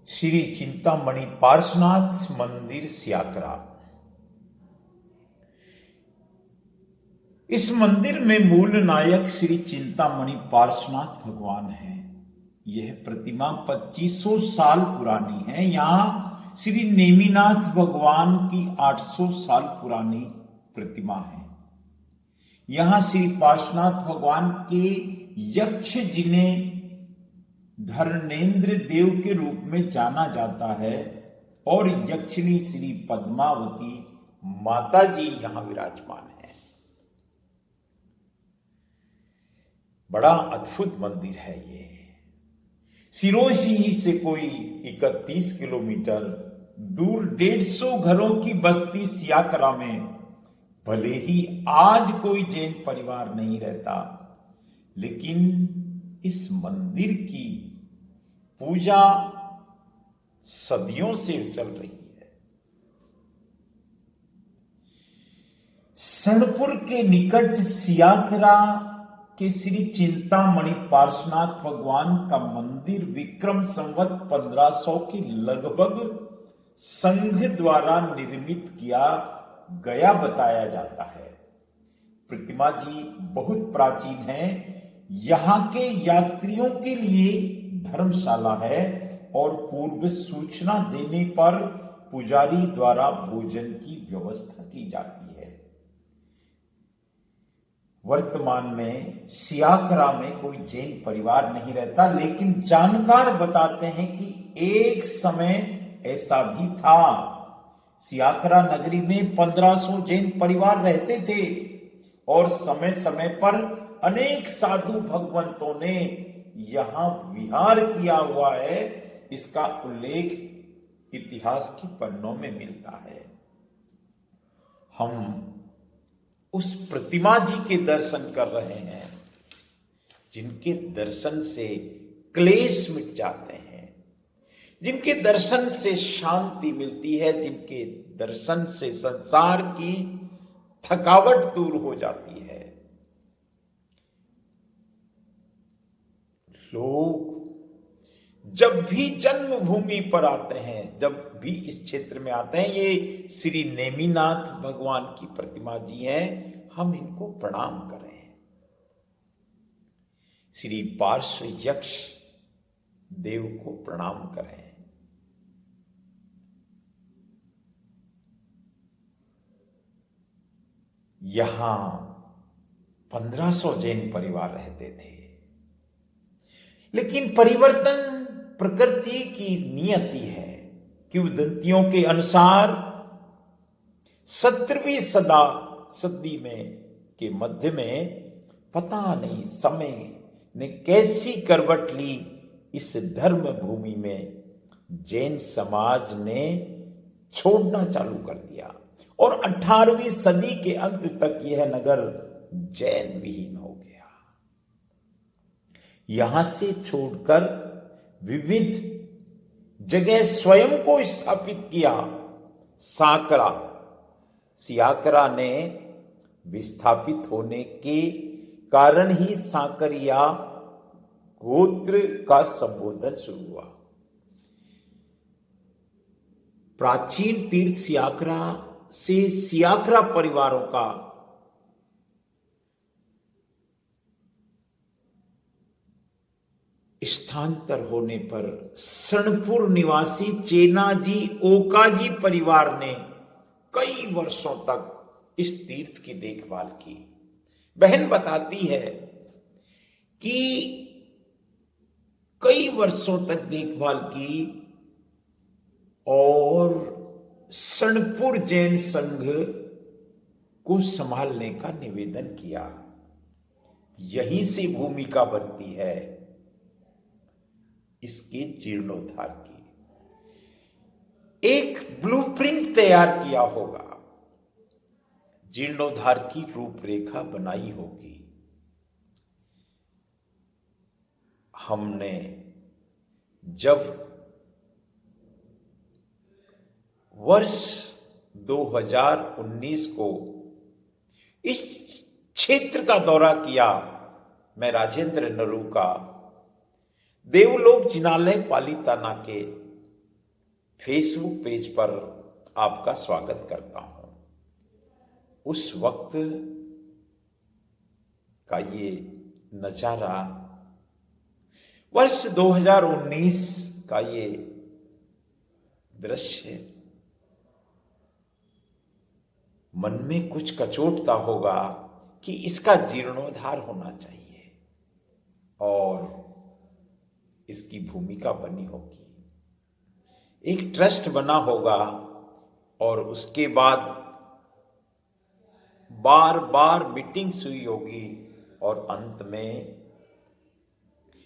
श्री चिंतामणि पार्श्वनाथ मंदिर सियाकरा। इस मंदिर में मूल नायक श्री चिंतामणि पार्श्वनाथ भगवान है। यह प्रतिमा 2500 साल पुरानी है। यहाँ श्री नेमिनाथ भगवान की 800 साल पुरानी प्रतिमा है। यहाँ श्री पार्श्वनाथ भगवान के यक्ष जिन्हें धर्मेंद्र देव के रूप में जाना जाता है और यक्षिणी श्री पद्मावती माता जी यहां विराजमान है। बड़ा अद्भुत मंदिर है ये। सिरोही से कोई 31 किलोमीटर दूर 150 घरों की बस्ती सियाकरा में भले ही आज कोई जैन परिवार नहीं रहता, लेकिन इस मंदिर की पूजा सदियों से चल रही है। सणपुर के निकट सियाकरा के श्री चिंतामणि पार्श्वनाथ भगवान का मंदिर विक्रम संवत 1500 के लगभग संघ द्वारा निर्मित किया गया बताया जाता है। प्रतिमा जी बहुत प्राचीन है। यहाँ के यात्रियों के लिए धर्मशाला है और पूर्व सूचना देने पर पुजारी द्वारा भोजन की व्यवस्था की जाती है। वर्तमान में सियाकरा में कोई जैन परिवार नहीं रहता, लेकिन जानकार बताते हैं कि एक समय ऐसा भी था। सियाकरा नगरी में 1500 जैन परिवार रहते थे और समय समय पर अनेक साधु भगवंतों ने यहां विहार किया हुआ है। इसका उल्लेख इतिहास के पन्नों में मिलता है। हम उस प्रतिमा जी के दर्शन कर रहे हैं जिनके दर्शन से क्लेश मिट जाते हैं, जिनके दर्शन से शांति मिलती है, जिनके दर्शन से संसार की थकावट दूर हो जाती है। लोग जब भी जन्मभूमि पर आते हैं, जब भी इस क्षेत्र में आते हैं, ये श्री नेमिनाथ भगवान की प्रतिमा जी हैं, हम इनको प्रणाम करें। श्री पार्श्व यक्ष देव को प्रणाम करें। यहां 1500 जैन परिवार रहते थे, लेकिन परिवर्तन प्रकृति की नियति है। किंवदंतियों के अनुसार 17वीं सदी में के मध्य में पता नहीं समय ने कैसी करवट ली, इस धर्म भूमि में जैन समाज ने छोड़ना चालू कर दिया और 18वीं सदी के अंत तक यह नगर जैन विहीन हो गया। यहां से छोड़कर विविध जगह स्वयं को स्थापित किया। सियाकरा ने विस्थापित होने के कारण ही सांकरिया गोत्र का संबोधन शुरू हुआ। प्राचीन तीर्थ सियाकरा से सियाकरा परिवारों का स्थानांतर होने पर सणपुर निवासी चेनाजी ओकाजी परिवार ने कई वर्षों तक इस तीर्थ की देखभाल की। बहन बताती है कि कई वर्षों तक देखभाल की और सणपुर जैन संघ को संभालने का निवेदन किया। यहीं से भूमिका बनती है इसके जीर्णोद्धार की। एक ब्लूप्रिंट तैयार किया होगा, जीर्णोद्धार की रूपरेखा बनाई होगी। हमने जब वर्ष 2019 को इस क्षेत्र का दौरा किया, मैं राजेंद्र नरूका देवलोक जिनालय पालीताना के फेसबुक पेज पर आपका स्वागत करता हूं। उस वक्त का ये नजारा, वर्ष 2019 का ये दृश्य मन में कुछ कचोटता होगा कि इसका जीर्णोद्धार होना चाहिए और इसकी भूमिका बनी होगी। एक ट्रस्ट बना होगा और उसके बाद बार बार मीटिंग्स हुई होगी और अंत में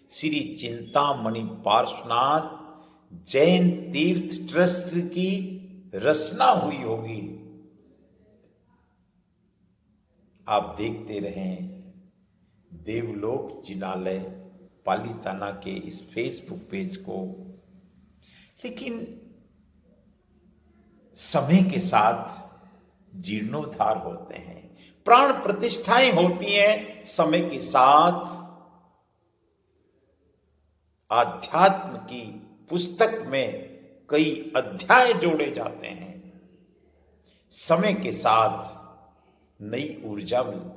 श्री चिंतामणि पार्श्वनाथ जैन तीर्थ ट्रस्ट की रचना हुई होगी। आप देखते रहें देवलोक जिनालय पालीताना के इस फेसबुक पेज को। लेकिन समय के साथ जीर्णोद्धार होते हैं, प्राण प्रतिष्ठाएं होती हैं। समय के साथ आध्यात्म की पुस्तक में कई अध्याय जोड़े जाते हैं। समय के साथ नई ऊर्जा मिलती